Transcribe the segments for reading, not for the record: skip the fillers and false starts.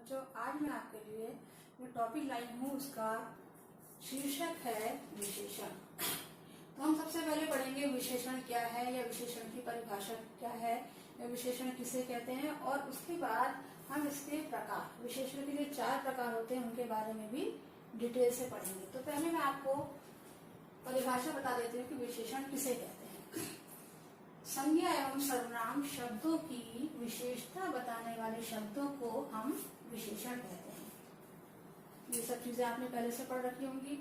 बच्चों, आज मैं आपके लिए जो टॉपिक लाई हूँ उसका शीर्षक है विशेषण। तो हम सबसे पहले पढ़ेंगे विशेषण क्या है या विशेषण की परिभाषा क्या है या विशेषण किसे कहते हैं, और उसके बाद हम इसके प्रकार, विशेषण के जो 4 प्रकार होते हैं उनके बारे में भी डिटेल से पढ़ेंगे। तो पहले मैं आपको परिभाषा बता देती हूँ कि विशेषण किसे कहते हैं। संज्ञा एवं सर्वनाम शब्दों की विशेषता बताने वाले शब्दों को हम विशेषण कहते हैं। ये सब चीजें आपने पहले से पढ़ रखी होंगी,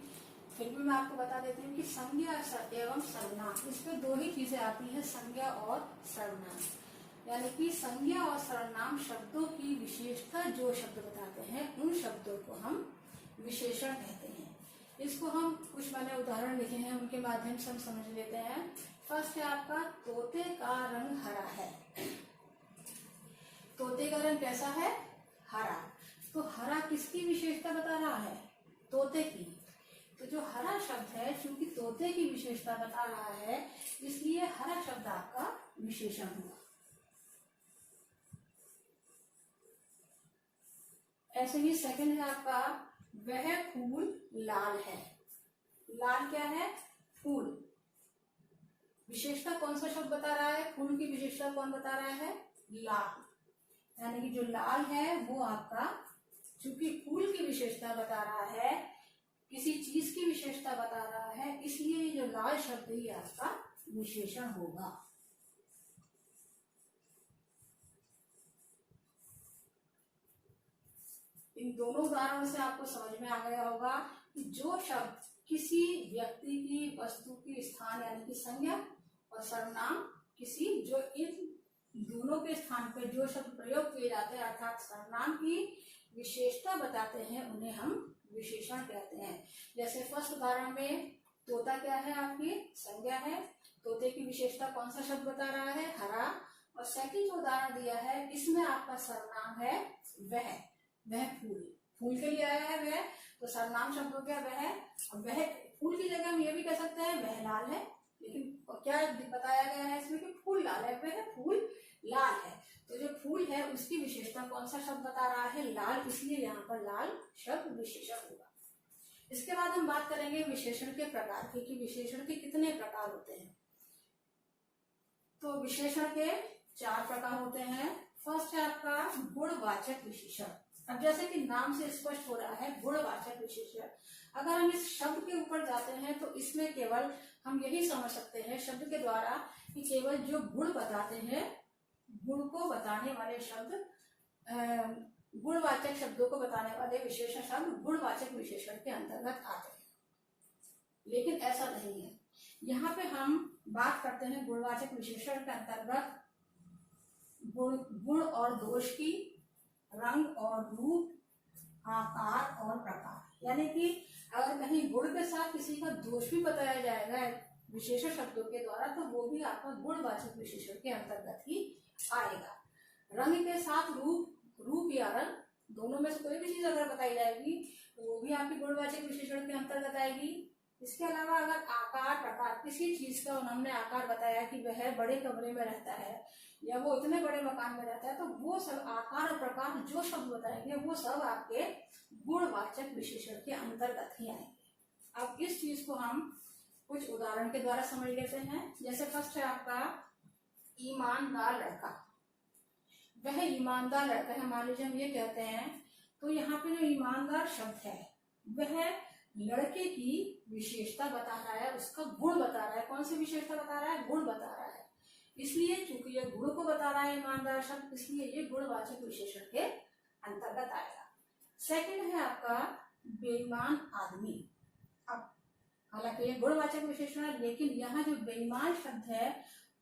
फिर भी मैं आपको बता देती हूँ कि संज्ञा एवं सर्वनाम, इसमें 2 ही चीजें आती हैं, संज्ञा और सर्वनाम। यानी कि संज्ञा और सर्वनाम शब्दों की विशेषता जो शब्द बताते हैं उन शब्दों को हम विशेषण कहते हैं। इसको हम कुछ मैंने उदाहरण लिखे हैं, उनके माध्यम से हम समझ लेते हैं। फर्स्ट है आपका, तोते का रंग हरा है। तोते का रंग कैसा है? हरा। तो हरा किसकी विशेषता बता रहा है? तोते की। तो जो हरा शब्द है, चूंकि तोते की विशेषता बता रहा है, इसलिए हरा शब्द आपका विशेषण हुआ। ऐसे ही सेकंड है आपका, वह फूल लाल है। लाल क्या है? फूल। विशेषता कौन सा शब्द बता रहा है? फूल की विशेषता कौन बता रहा है? लाल। यानी कि जो लाल है वो आपका, चूंकि फूल की विशेषता बता रहा है, किसी चीज की विशेषता बता रहा है, इसलिए जो लाल शब्द ही आपका विशेषण होगा। इन दोनों उदाहरणों से आपको समझ में आ गया होगा कि जो शब्द किसी व्यक्ति की, वस्तु की, स्थान यानी कि संज्ञा, और सर्वनाम किसी, जो इन दोनों के स्थान पर जो शब्द प्रयोग किए जाते हैं अर्थात सर्वनाम की विशेषता बताते हैं, उन्हें हम विशेषण कहते हैं। जैसे फर्स्ट उदाहरण में तोता क्या है? आपकी संज्ञा है। तोते की विशेषता कौन सा शब्द बता रहा है? हरा। और सेकंड जो उदाहरण दिया है, इसमें आपका सर्वनाम है वह फूल। फूल के लिए आया है वह, तो सर्वनाम शब्द हो गया वह। और वह फूल की जगह हम ये भी कह सकते हैं वह लाल है, लेकिन क्या बताया गया है इसमें कि फूल लाल है, वह फूल लाल है। तो जो फूल है उसकी विशेषता कौन सा शब्द बता रहा है? लाल, इसलिए यहाँ पर लाल शब्द विशेषण होगा। इसके बाद हम बात करेंगे विशेषण के प्रकार की, कि विशेषण के कितने प्रकार होते हैं। तो विशेषण के 4 प्रकार होते हैं। फर्स्ट है आपका गुणवाचक विशेषण। अब जैसे कि नाम से स्पष्ट हो रहा है, गुणवाचक विशेषण। अगर हम इस शब्द के ऊपर जाते हैं तो इसमें केवल हम यही समझ सकते हैं शब्द के द्वारा कि केवल जो गुण बताते हैं, गुण को बताने वाले शब्द, गुणवाचक शब्दों को बताने वाले विशेषण शब्द गुणवाचक विशेषण के अंतर्गत आते हैं, लेकिन ऐसा नहीं है। यहाँ पे हम बात करते हैं गुणवाचक विशेषण के अंतर्गत गुण और दोष की, रंग और रूप, आकार और प्रकार। यानी कि अगर कहीं गुण के साथ किसी का दोष भी बताया जाएगा विशेषण शब्दों के द्वारा, तो वो भी आपका गुणवाचक विशेषण के अंतर्गत ही आएगा। रंग के साथ रूप या रंग, दोनों में से कोई भी चीज अगर बताई जाएगी तो वो भी आपकी गुणवाचक विशेषण के अंतर्गत आएगी। इसके अलावा अगर आकार, प्रकार, किसी चीज का उन्होंने आकार बताया कि वह बड़े कमरे में रहता है या वो इतने बड़े मकान में रहता है, तो वो सब आकार और प्रकार जो शब्द बताएंगे वो सब आपके गुणवाचक विशेषण के अंतर्गत ही आएंगे। अब इस चीज को हम कुछ उदाहरण के द्वारा समझ लेते हैं। जैसे फर्स्ट है आपका ईमानदार लड़का। वह ईमानदार लड़का है, मान लीजिए हम ये कहते हैं, तो यहाँ पे जो ईमानदार शब्द है वह लड़के की विशेषता बता रहा है, उसका गुण बता रहा है। कौन सी विशेषता बता रहा है? गुण बता रहा है। इसलिए चूंकि यह गुण को बता रहा है ईमानदार शब्द, इसलिए ये गुणवाचक विशेषण के अंतर्गत आएगा। सेकंड है आपका बेईमान आदमी। अब हालांकि ये गुणवाचक विशेषण है, लेकिन यहाँ जो बेईमान शब्द है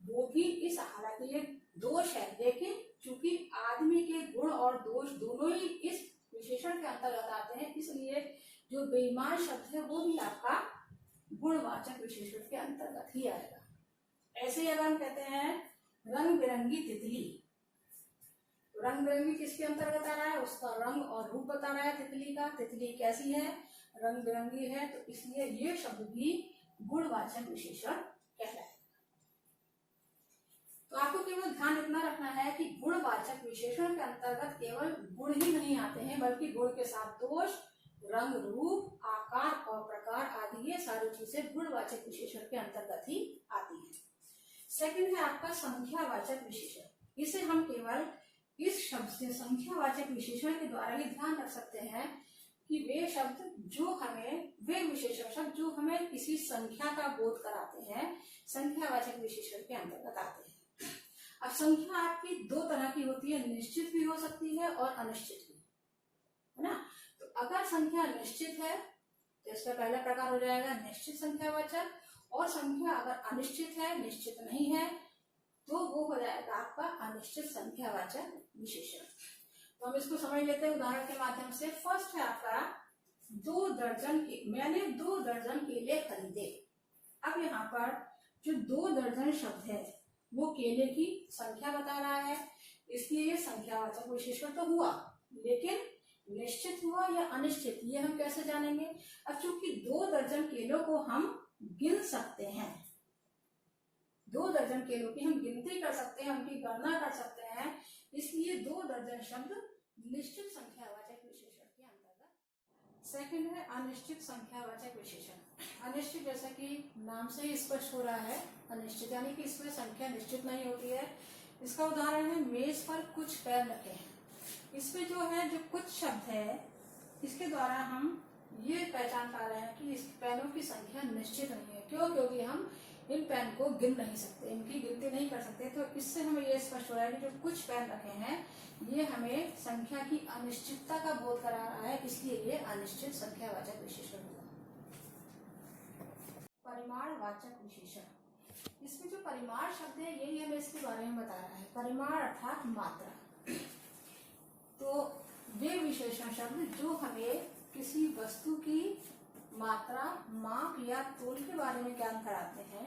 वो भी इस, हालांकि ये दोष है, लेकिन चूंकि आदमी के गुण और दोष दोनों ही इस विशेषण के अंतर्गत आते हैं, इसलिए जो बेईमान शब्द है वो भी आपका गुणवाचक विशेषण के अंतर्गत ही आएगा। ऐसे ही अगर हम कहते हैं रंग बिरंगी तितली, तो रंग बिरंगी किसके अंतर्गत आ रहा है? उसका रंग और रूप बता रहा है तितली का। तितली कैसी है? रंग बिरंगी है, तो इसलिए ये शब्द भी गुणवाचक विशेषण कहलाएगा। तो आपको केवल ध्यान इतना रखना है कि गुणवाचक संख्यावाचक विशेषण के अंतर्गत केवल गुण ही नहीं आते हैं, बल्कि गुण के साथ दोष, रंग, रूप, आकार और प्रकार आदि ये सारी चीजें गुणवाचक विशेषण के अंतर्गत ही आती हैं। सेकंड है आपका संख्यावाचक विशेषण। इसे हम केवल इस शब्द से संख्यावाचक विशेषण के द्वारा ही ध्यान रख सकते हैं कि वे विशेषण शब्द जो हमें किसी संख्या का बोध कराते हैं, संख्यावाचक विशेषण के अंतर्गत आते हैं। अब संख्या आपकी दो तरह की होती है, निश्चित भी हो सकती है और अनिश्चित भी, है ना। तो अगर संख्या निश्चित है तो इसका पहला प्रकार हो जाएगा निश्चित संख्यावाचक, और संख्या अगर अनिश्चित है, निश्चित नहीं है, तो वो हो जाएगा आपका अनिश्चित संख्यावाचक विशेषण। तो हम इसको समझ लेते हैं उदाहरण के माध्यम से। फर्स्ट है आपका 2 दर्जन मैंने 2 दर्जन केले खरीदे। अब यहाँ पर जो 2 दर्जन शब्द है वो केले की संख्या बता रहा है, इसलिए ये संख्यावाचक विशेषण तो हुआ, लेकिन निश्चित हुआ या अनिश्चित ये हम कैसे जानेंगे। अब चूंकि 2 दर्जन केलों को हम गिन सकते हैं, 2 दर्जन केलों की हम गिनती कर सकते हैं, उनकी गणना कर सकते हैं, इसलिए 2 दर्जन शब्द निश्चित संख्यावाचक विशेषण के अंतर्गत। सेकंड है अनिश्चित संख्यावाचक विशेषण। अनिश्चित जैसा कि नाम से ही स्पष्ट हो रहा है, अनिश्चित यानी कि इसमें संख्या निश्चित नहीं होती है। इसका उदाहरण है मेज पर कुछ पैन रखे हैं। इसमें जो है जो कुछ शब्द है, इसके द्वारा हम ये पहचान पा रहे हैं कि इस पेनों की संख्या निश्चित नहीं है। क्यों? क्योंकि हम इन पेन को गिन नहीं सकते, इनकी गिनती नहीं कर सकते। तो इससे हमें ये स्पष्ट हो रहा है कि जो कुछ पेन रखे हैं ये हमें संख्या की अनिश्चितता का बोध करा रहा है, इसलिए ये अनिश्चित संख्यावाचक विशेषण हुआ। परिमाणवाचक विशेषण। इसमें जो परिमाण शब्द है यही हमें इसके बारे में बता रहा है। परिमाण अर्थात मात्रा। तो वे विशेषण शब्द जो हमें किसी वस्तु की मात्रा, माप या तोल के बारे में ज्ञान कराते हैं,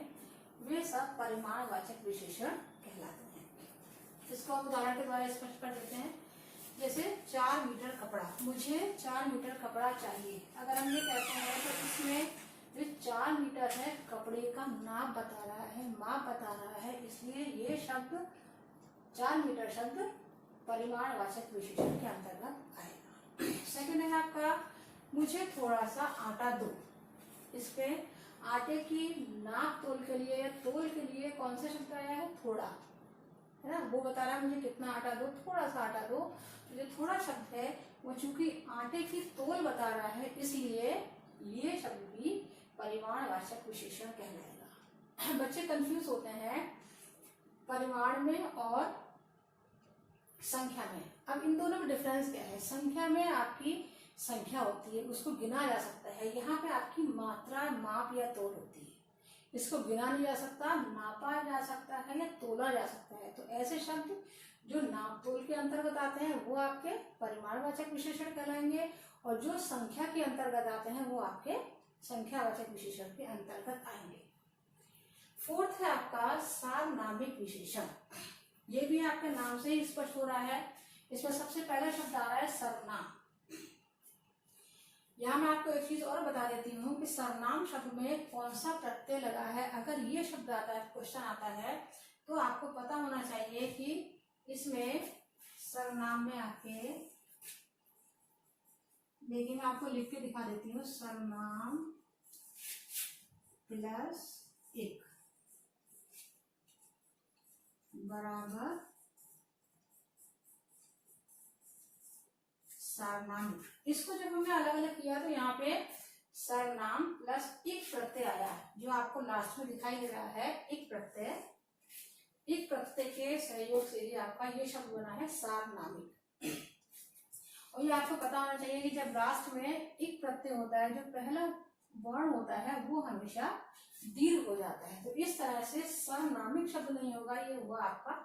वे सब परिमाणवाचक विशेषण कहलाते हैं। इसको हम उदाहरण के द्वारा स्पष्ट कर देते हैं। जैसे 4 मीटर कपड़ा, मुझे 4 मीटर कपड़ा चाहिए। अगर हम ये कहते हैं तो इसमें जो 4 मीटर है कपड़े का नाप बता रहा है, माप बता रहा है, इसलिए ये शब्द 4 मीटर शब्द परिमाणवाचक विशेषण के अंतर्गत आएगा। सेकंड है आपका मुझे थोड़ा सा आटा दो। इस पे आटे की नाप तोल के लिए या तोल के लिए कौन सा शब्द आया है? थोड़ा, है ना। वो बता रहा है मुझे कितना आटा दो, थोड़ा सा आटा दो। तो जो थोड़ा शब्द है वो चूंकि आटे की तोल बता रहा है, इसलिए ये शब्द भी परिमाणवाचक विशेषण कहलाएगा। बच्चे कंफ्यूज होते हैं परिमाण में और संख्या में। अब इन दोनों में डिफरेंस क्या है? संख्या में आपकी संख्या होती है, उसको गिना जा सकता है। यहाँ पे आपकी मात्रा, माप या तोल होती है, इसको गिना नहीं जा सकता, नापा जा सकता है या तोला जा सकता है। तो ऐसे शब्द जो नाप तोल के अंतर्गत आते हैं वो आपके परिमाणवाचक विशेषण कहलाएंगे, और जो संख्या के अंतर्गत आते हैं वो आपके संख्यावाचक विशेषण के अंतर्गत आएंगे। फोर्थ है आपका सार्वनामिक विशेषण। ये भी आपके नाम से ही स्पष्ट हो रहा है। इसमें सबसे पहला शब्द आ रहा है सर्वनाम। यहाँ मैं आपको एक चीज और बता देती हूँ कि सर्वनाम शब्द में कौन सा प्रत्यय लगा है। अगर ये शब्द आता है, क्वेश्चन आता है, तो आपको पता होना चाहिए कि इसमें सर्वनाम में आपके, देखिए मैं आपको लिख के दिखा देती हूँ, सर्वनाम प्लस 1 बराबर सर्वनाम। इसको जब हमने अलग अलग किया तो यहाँ पे सर्वनाम प्लस एक प्रत्यय आया है, जो आपको लास्ट में दिखाई दे रहा है। एक प्रत्यय के सहयोग से ही आपका ये शब्द बना है सार्वनामिक। और ये आपको पता होना चाहिए कि जब लास्ट में एक प्रत्यय होता है, जो पहला वर्ण होता है वो हमेशा दीर्घ हो जाता है। तो इस तरह से सर्वनामिक शब्द नहीं होगा, ये हुआ आपका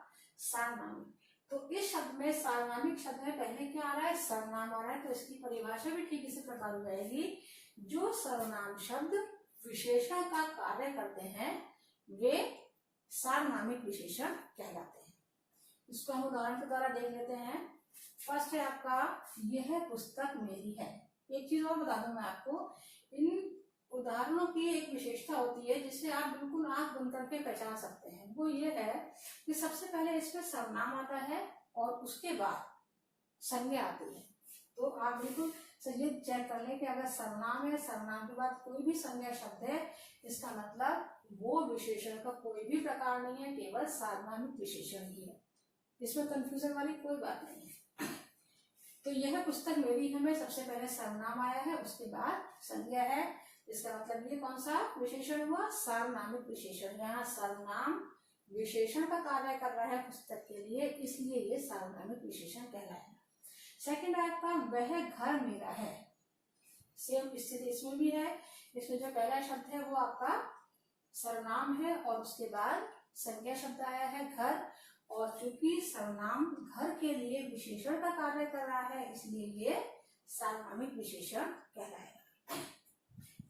सार्वनामिक। तो इस शब्द में, सार्वनामिक शब्द में पहले क्या आ रहा है? सर्वनाम आ रहा है। तो इसकी परिभाषा भी ठीक इसी प्रकार हो जाएगी, जो सर्वनाम शब्द विशेषण का कार्य करते हैं वे सार्वनामिक विशेषण कहलाते हैं। इसको हम उदाहरण के द्वारा देख लेते हैं। फर्स्ट है आपका यह पुस्तक मेरी है। एक चीज और बता दूं मैं आपको, इन उदाहरणों की एक विशेषता होती है जिससे आप बिल्कुल आंख बंद करके पहचान सकते हैं। वो ये है कि सबसे पहले इसमें सर्वनाम आता है और उसके बाद संज्ञा आती है। तो आप बिल्कुल ये चेक कर लें कि अगर सर्वनाम है, सर्वनाम के बाद कोई भी संज्ञा शब्द है, इसका मतलब वो विशेषण का कोई भी प्रकार नहीं है, केवल सार्वनामिक विशेषण ही है। इसमें कंफ्यूजन वाली कोई बात नहीं है। तो यह पुस्तक मेरी है में सबसे पहले सर्वनाम आया है, उसके बाद संज्ञा है। इसका मतलब ये कौन सा विशेषण हुआ? सार्वनामिक विशेषण। यहाँ सर्वनाम विशेषण का कार्य कर रहा है पुस्तक के लिए, इसलिए ये सार्वनामिक विशेषण कहलाएगा। सेकंड है आपका वह घर मेरा है। सेम स्थिति इसमें भी है। इसमें जो पहला शब्द है वो आपका सर्वनाम है और उसके बाद संज्ञा शब्द आया है घर, और चूंकि सर्वनाम घर के लिए विशेषण का कार्य कर रहा है, इसलिए ये सार्वनामिक विशेषण कहलाएगा।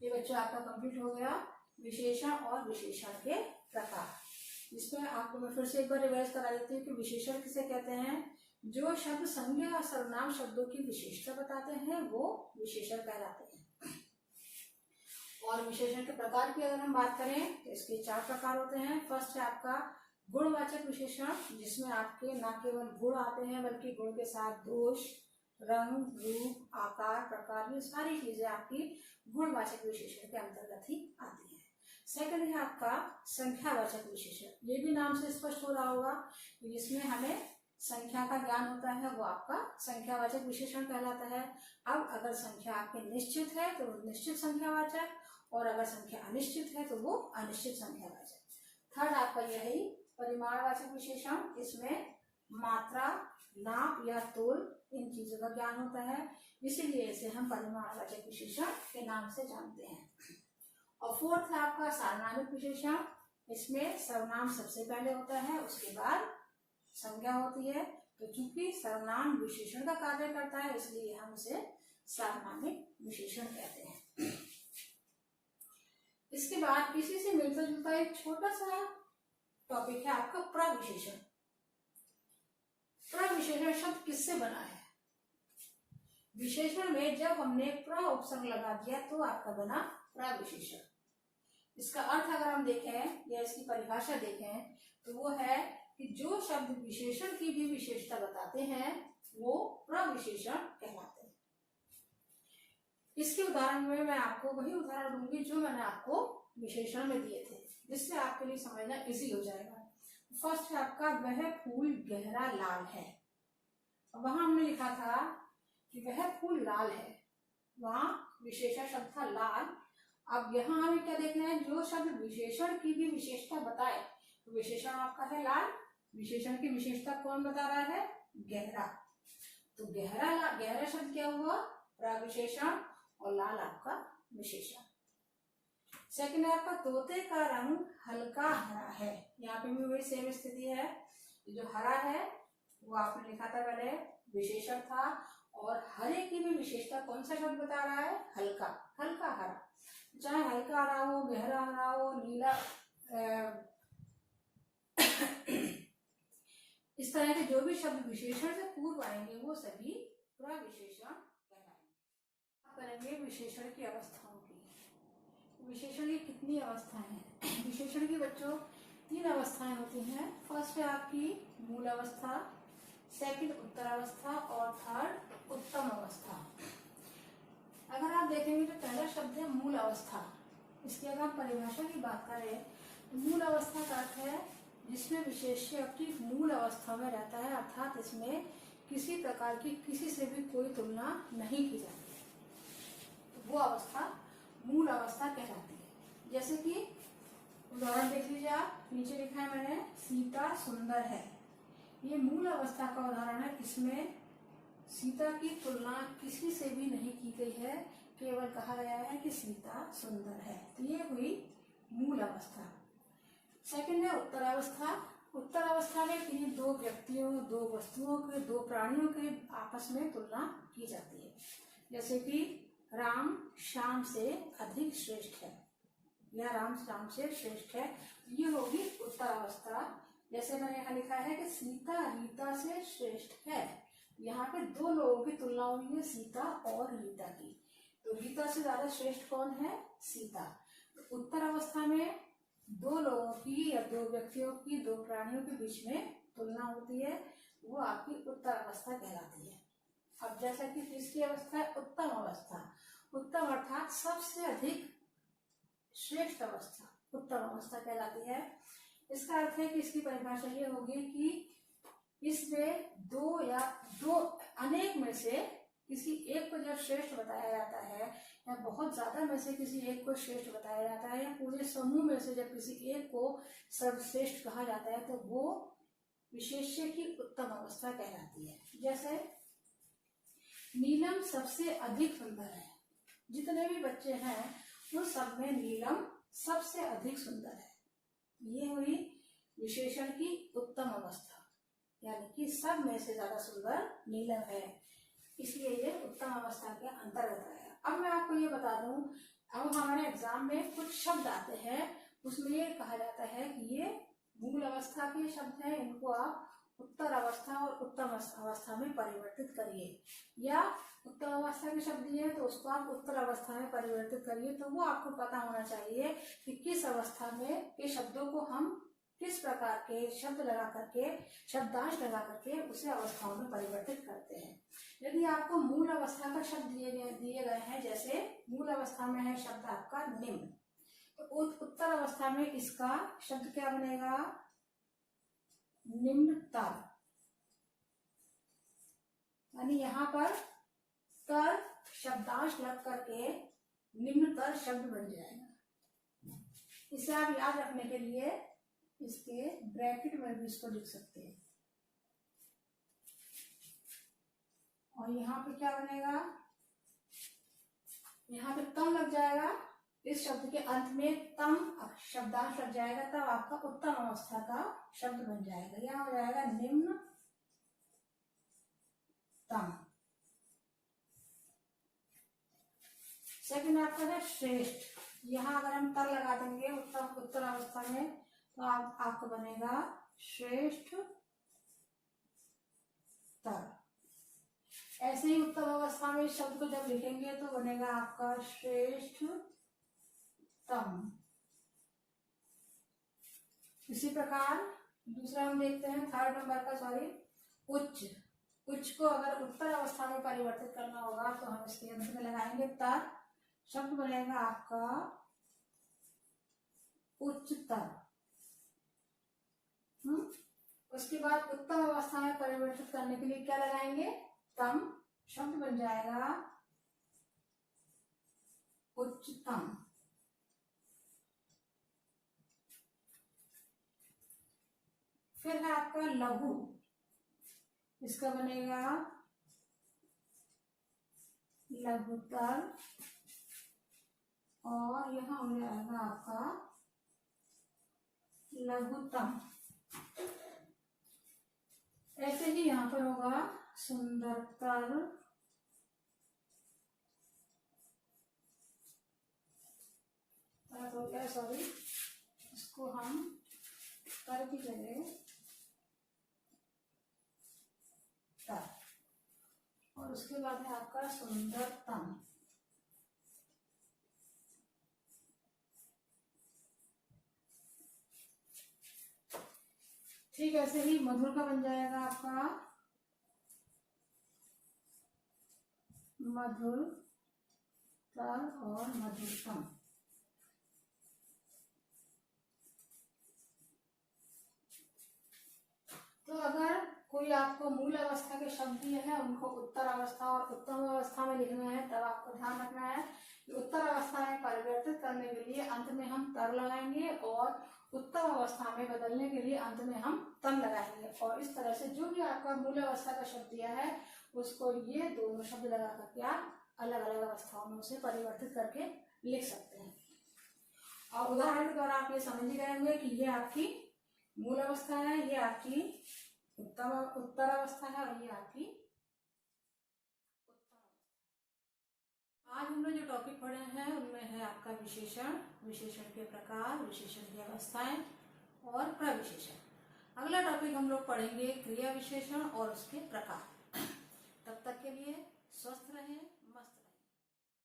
ये बच्चों आपका कंप्लीट हो गया विशेषण और विशेषण के प्रकार। इसमें आपको मैं फिर से एक बार रिवाइज करा देती हूँ कि विशेषण किसे कहते हैं? जो शब्द संज्ञा और सर्वनाम शब्दों की विशेषता बताते हैं वो विशेषण कहलाते हैं। और विशेषण के प्रकार की अगर हम बात करें तो इसके 4 प्रकार होते हैं। फर्स्ट है आपका गुणवाचक विशेषण, जिसमें आपके न केवल गुण आते हैं बल्कि गुण के साथ दोष, रंग, रूप, आकार, प्रकार, ये सारी चीजें आपकी गुणवाचक विशेषण के अंतर्गत ही आती है। सेकंड है आपका संख्यावाचक विशेषण। ये भी नाम से स्पष्ट हो रहा होगा, जिसमें हमें संख्या का ज्ञान होता है, वो आपका संख्यावाचक विशेषण कहलाता है। अब अगर संख्या आपकी निश्चित है तो वो निश्चित संख्यावाचक, और अगर संख्या अनिश्चित है तो वो अनिश्चित संख्यावाचक। थर्ड आपका यही परिमाणवाचक विशेषण, इसमें मात्रा, नाप या तोल, इन चीजों का ज्ञान होता है, इसीलिए इसे हम परिमाणवाचक विशेषण के नाम से जानते हैं। और फोर्थ है आपका सार्वनामिक विशेषण। इसमें सर्वनाम सबसे पहले होता है, उसके बाद संज्ञा होती है। तो चूंकि सर्वनाम विशेषण का कार्य करता है, इसलिए हम उसे सार्वनामिक विशेषण कहते हैं। इसके बाद इसी से मिलता जुलता एक छोटा सा टॉपिक है आपका प्रविशेषण। प्रविशेषण शब्द किससे बना है? विशेषण में जब हमने प्र उपसर्ग लगा दिया तो आपका बना प्रविशेषण। इसका अर्थ अगर हम देखें या इसकी परिभाषा देखें तो वो है कि जो शब्द विशेषण की भी विशेषता बताते हैं वो प्रविशेषण कहलाते हैं। इसके उदाहरण में मैं आपको वही उदाहरण दूंगी जो मैंने आपको विशेषण में दिए थे, जिससे आपके लिए समझना इजी हो जाएगा। फर्स्ट है आपका वह फूल गहरा लाल है। वहां हमने लिखा था कि वह फूल लाल है, वहां विशेषण शब्द था लाल। अब यहाँ हमें क्या देखना है? जो शब्द विशेषण की भी विशेषता बताए, तो विशेषण आपका है लाल, विशेषण की विशेषता कौन बता रहा है? गहरा। तो गहरा शब्द क्या हुआ? प्रविशेषण, और लाल आपका विशेषण। सेकंड है आपका तोते का रंग हल्का हरा है। यहाँ पे भी वही सेम स्थिति है। जो हरा है वो आपने लिखा था पहले विशेषण था, और हरे की भी विशेषता कौन सा शब्द बता रहा है? हल्का, हल्का हरा। चाहे हल्का हरा हो, गहरा हरा हो, नीला, इस तरह के जो भी शब्द विशेषण से पूर्व आएंगे वो सभी प्रविशेषण कहलाएंगे। करेंगे विशेषण की अवस्थाओं की। विशेषण की कितनी अवस्थाएं हैं? विशेषण की बच्चों 3 अवस्थाएं होती हैं। फर्स्ट है आपकी मूल अवस्था, सेकंड उत्तरावस्था, और थर्ड उत्तम अवस्था। अगर आप देखेंगे तो पहला शब्द है मूल अवस्था। इसकी अगर हम परिभाषा की बात करें तो मूल अवस्था का अर्थ है जिसमें विशेष्य अपनी मूल अवस्था में रहता है, अर्थात इसमें किसी प्रकार की किसी से भी कोई तुलना नहीं की जाती, तो वो अवस्था मूल अवस्था कहलाती है। जैसे कि उदाहरण देख लीजिए आप, नीचे लिखा है मैंने सीता सुंदर है। ये मूल अवस्था का उदाहरण है, इसमें सीता की तुलना किसी से भी नहीं की गई है, केवल कहा गया है कि सीता सुंदर है। तो ये हुई मूल अवस्था। सेकंड है उत्तरावस्था। उत्तरावस्था में किन्हीं 2 व्यक्तियों, 2 वस्तुओं के, 2 प्राणियों के आपस में तुलना की जाती है। जैसे कि राम श्याम से अधिक श्रेष्ठ है, या राम श्याम से श्रेष्ठ है, ये होगी उत्तरावस्था। जैसे मैंने यहाँ लिखा है कि सीता रीता से श्रेष्ठ है, यहाँ पे 2 लोगों की तुलना हुई है, सीता और रीता की। तो रीता से ज्यादा श्रेष्ठ कौन है? सीता। तो उत्तर अवस्था में 2 लोगों की या 2 व्यक्तियों की, 2 प्राणियों के बीच में तुलना होती है, वो आपकी उत्तर अवस्था कहलाती है। अब जैसा कि तीसरी अवस्था है उत्तम अवस्था। उत्तम अर्थात सबसे अधिक श्रेष्ठ अवस्था उत्तम अवस्था कहलाती है। इसका अर्थ है कि इसकी परिभाषा ये होगी कि इसमें दो अनेक में से किसी एक को जब श्रेष्ठ बताया जाता है, या बहुत ज्यादा में से किसी एक को श्रेष्ठ बताया जाता है, या पूरे समूह में से जब किसी एक को सर्वश्रेष्ठ कहा जाता है, तो वो विशेष्य की उत्तम अवस्था कहलाती है। जैसे नीलम सबसे अधिक सुंदर है। जितने भी बच्चे हैं उन सब में नीलम सबसे अधिक सुंदर है। ये हुई विशेषण की उत्तम अवस्था, यानी कि सब में से ज्यादा सुंदर नीलम है, इसलिए ये उत्तम अवस्था के अंतर्गत आएगा। अब मैं आपको ये बता दूं, अब हमारे एग्जाम में कुछ शब्द आते हैं, उसमें ये कहा जाता है कि ये मूल अवस्था के शब्द हैं, इनको आप उत्तर अवस्था और उत्तम अवस्था में परिवर्तित करिए, या उत्तम अवस्था के शब्द दिए तो उसको आप उत्तर अवस्था में परिवर्तित करिए। तो वो आपको पता होना चाहिए कि किस अवस्था में के शब्दों को हम किस प्रकार के शब्द लगा करके, शब्दांश लगा करके उसे अवस्थाओं में परिवर्तित करते हैं। यदि आपको मूल अवस्था का शब्द दिए गए हैं, जैसे मूल अवस्था में है शब्द आपका निम्न, तो उत्तर अवस्था में इसका शब्द क्या बनेगा? निम्नतर। यानी यहाँ पर तर शब्दांश लग करके निम्नतर शब्द बन जाएगा। इसे आप याद रखने के लिए इसके ब्रैकेट में भी इसको लिख सकते हैं। और यहाँ पे क्या बनेगा? यहाँ पे तम लग जाएगा, इस शब्द के अंत में तम शब्दांश लग जाएगा, तब आपका उत्तम अवस्था का शब्द बन जाएगा। यह हो जाएगा निम्न तम। सेकंड आपका है श्रेष्ठ। यहाँ अगर हम तर लगा देंगे उत्तर अवस्था में, तो आपको बनेगा श्रेष्ठ तर। ऐसे ही उत्तम अवस्था में इस शब्द को जब लिखेंगे तो बनेगा आपका श्रेष्ठ तम। इसी प्रकार दूसरा हम देखते हैं, थर्ड नंबर का, सॉरी, उच्च। उच्च को अगर उत्तर अवस्था में परिवर्तित करना होगा तो हम इसके अंत में लगाएंगे तर, शब्द बनेगा आपका उच्चतर। उसके बाद उत्तम अवस्था में परिवर्तित करने के लिए क्या लगाएंगे? तम, शब्द बन जाएगा उच्चतम। फिर है आपका लघु, इसका बनेगा लघुतर, और यहाँ हो जाएगा आपका लघुतम। ऐसे ही यहाँ पर होगा सुंदरतर, हो गया, सॉरी, इसको हम कर की जगह तर, और उसके बाद है आपका सुंदरतम। ठीक ऐसे ही मधुर का बन जाएगा आपका मधुर तर और मधुरतम। तो अगर कोई आपको मूल अवस्था के शब्द दिए हैं, उनको उत्तर अवस्था और उत्तम अवस्था में लिखना है, तब आपको ध्यान रखना है कि उत्तर अवस्था में परिवर्तित करने के लिए अंत में हम तर लगाएंगे, और उत्तम अवस्था में बदलने के लिए अंत में हम तम लगाएंगे। और इस तरह से जो भी आपका मूल अवस्था का शब्द दिया है, उसको ये दोनों शब्द लगा करके आप अलग अलग अवस्थाओं में उसे परिवर्तित करके लिख सकते हैं। और उदाहरण के द्वारा आप ये समझ ही गए होंगे कि ये आपकी मूल अवस्था है, ये आपकी उत्तर अवस्था है, और ये आपकी उत्तम अवस्था। आज हमने जो टॉपिक पढ़े हैं उनमें है आपका विशेषण, विशेषण के प्रकार, विशेषण की अवस्थाएं और प्रविशेषण। अगला टॉपिक हम लोग पढ़ेंगे क्रिया विशेषण और उसके प्रकार। तब तक के लिए स्वस्थ रहें।